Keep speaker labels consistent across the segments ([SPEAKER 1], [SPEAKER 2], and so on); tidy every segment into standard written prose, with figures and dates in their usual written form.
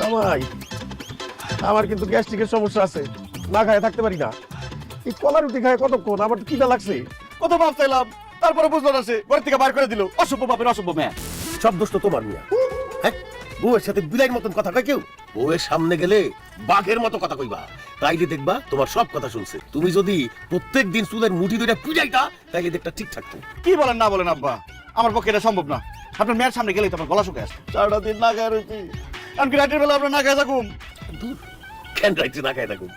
[SPEAKER 1] জামাই, আমার কিন্তু গ্যাস্ট্রিকের সমস্যা আছে, না খায় থাকতে পারি না। এই কলা রুটি খায় কতক্ষণ, আমার তো খিদা লাগছে। কত ভাব চাইলাম, তারপরে বুঝলো না, সে ঘর থেকে বার করে দিল। অসভ্য বাপের অসভ্য মেয়ে।
[SPEAKER 2] সব দোষ তো তোমার মিয়া। হ্যাঁ, বউয়ের সাথে বিলাইয়ের মতন কথা কয় কেউ? বউয়ের সামনে গেলে বাঘের মতো কথা কইবা, তাইলে দেখবা তোমার সব কথা শুনছে। তুমি যদি প্রত্যেক দিন চুলের মুঠি ধরে পিজাইতা, তাইলে দেখটা ঠিক থাকতো।
[SPEAKER 1] কি বলেন না বলেন আব্বা, আমার পক্ষে এটা সম্ভব না। আপনার মেয়ের সামনে গেলেই তো আমার গলা শুকে আসে। সারাটা দিন না খায় রয়েছি, এমনকি রাতের বেলা আপনার না খায় থাকুন।
[SPEAKER 2] দূর, কেন রাইতে না খাই থাকুন?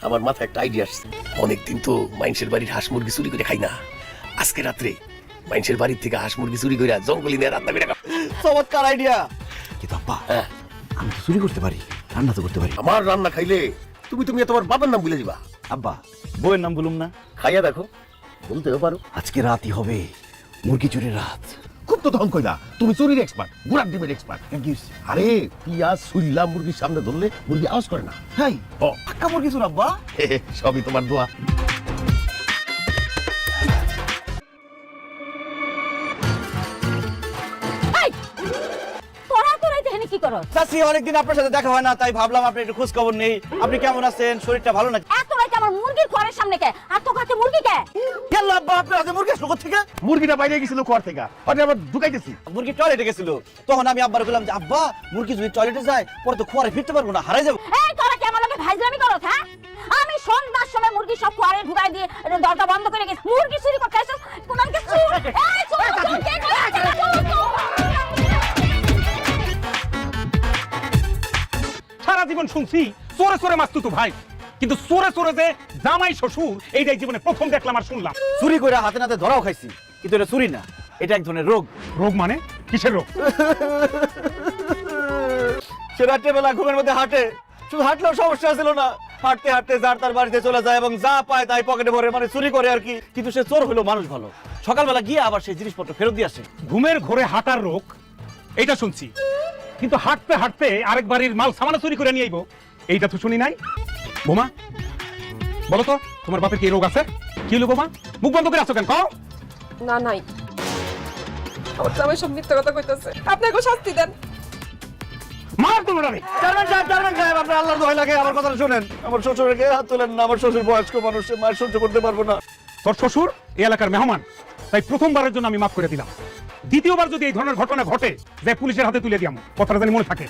[SPEAKER 2] আমার মাথায় একটা আইডিয়া আসছে। অনেকদিন তো মানুষের বাড়ির হাঁস মুরগি চুরি করে খাই না। আজকে রাত্রে মানুষের বাড়ির থেকে হাঁস মুরগি চুরি করে জঙ্গলি নিয়ে রান্না করে খাবো।
[SPEAKER 1] চমৎকার আইডিয়া। কিন্তু আব্বা,
[SPEAKER 2] হ্যাঁ,
[SPEAKER 1] আমি তো চুরি করতে পারি, রান্না তো করতে পারি।
[SPEAKER 2] আমার রান্না খাইলে তুমি তোমার বাবার নাম ভুলে যাবা।
[SPEAKER 1] আব্বা, বউয়ের নাম বলুন না।
[SPEAKER 2] খাইয়া দেখো, বলতেও পারো।
[SPEAKER 1] আজকে রাতই হবে মুরগি চুরির রাত।
[SPEAKER 2] খুব তো তখন কইলা তুমি চুরির এক্সপার্ট, গুড়ার ডিমের এক্সপার্ট। আরে পিয়াজ সুল্লা মুরগির সামনে ধরলে মুরগি আওয়াজ করে না।
[SPEAKER 1] হাই,
[SPEAKER 2] ও
[SPEAKER 1] পাক্কা মুরগি চুর আব্বা।
[SPEAKER 2] সবই তোমার দোয়া।
[SPEAKER 3] কি করো?
[SPEAKER 1] চাচি, অনেকদিন আপনার সাথে দেখা হয় না, তাই ভাবলাম আপনি একটু খোঁজ খবর নেই। আপনি কেমন আছেন? শরীরটা ভালো নাকি?
[SPEAKER 3] এত রাতে আমার মুরগির ঘরের সামনে কে? আর তো কাছে মুরগি কে?
[SPEAKER 1] কেন আব্বা, আপনার হাতে মুরগি আসলো কোথা থেকে?
[SPEAKER 2] মুরগিটা বাইরে গেছিল ঘর থেকে, ওটা আবার ঢুকাইতেছি।
[SPEAKER 1] মুরগি টয়লেটে গেছিল, তখন আমি আব্বার বললাম যে আব্বা, মুরগি যদি টয়লেটে যায় পরে তো খোয়ারে ফিরতে পারবো না, হারাই যাবো।
[SPEAKER 3] এই তোরা কি আমার লগে ভাইজলামি করো? হ্যাঁ, আমি সন্ধ্যার সময় মুরগি সব খোয়ারে ঢুকাই দিয়ে দরজা বন্ধ করে গেছি। মুরগি চুরি করতে এসে কোনানকে চুর। এই চুর, চুর, কে করে?
[SPEAKER 4] সারা জীবন শুনছি চোরে চোরে মাস্তুতো ভাই, কিন্তু চোরে চোরে যে জামাই শ্বশুর, এইটাই জীবনে প্রথম দেখলাম আর শুনলাম।
[SPEAKER 1] চুরি করে হাতে নাতে ধরাও খাইছি, কিন্তু এটা চুরি না, এটা এক ধরনের রোগ।
[SPEAKER 4] রোগ মানে? কিসের রোগ?
[SPEAKER 1] সে রাত্রেবেলা ঘুমের মধ্যে হাঁটে, শুধু হাঁটলেও সমস্যা ছিল না, হাঁটতে হাঁটতে যার তার বাড়িতে চলে যায় এবং যা পায় তাই পকেটে ভরে, মানে চুরি করে আর কি। কিন্তু সে চোর হলো মানুষ ভালো, সকালবেলা গিয়ে আবার সেই জিনিসপত্র ফেরত দিয়ে আসে।
[SPEAKER 4] ঘুমের ঘোরে হাঁটার রোগ, এইটা শুনছি, কিন্তু হাঁটতে হাঁটতে আরেক বাড়ির মাল সামানা চুরি করে নিয়ে আইবো, এইটা তো শুনি নাই। বোমা, বলো তো তোমার বাপের কি রোগ আছে? কি হলো বোমা, মুখ বন্ধ করে আছো কেন? কও।
[SPEAKER 5] না নাই, আমার জামাই সব মিথ্যা কথা কইতাছে। আপনি ওকে শাস্তি দেন।
[SPEAKER 4] মার তোমরা রে।
[SPEAKER 1] চেয়ারম্যান সাহেব, আপনার আল্লাহর দোহাই লাগে আমার কথাটা শুনেন। আমার শ্বশুরের গায়ে হাত তোলেন না, আমার শ্বশুর বয়স্ক মানুষ, সে মায়ের সহ্য করতে পারবো না।
[SPEAKER 4] তোর শ্বশুর এই এলাকার মেহমান, তাই প্রথমবারের জন্য আমি মাফ করে দিলাম। দ্বিতীয়বার যদি এই ধরনের ঘটনা ঘটে, যে পুলিশের হাতে তুলে দিয়াম, কথাটা জানি মনে থাকে।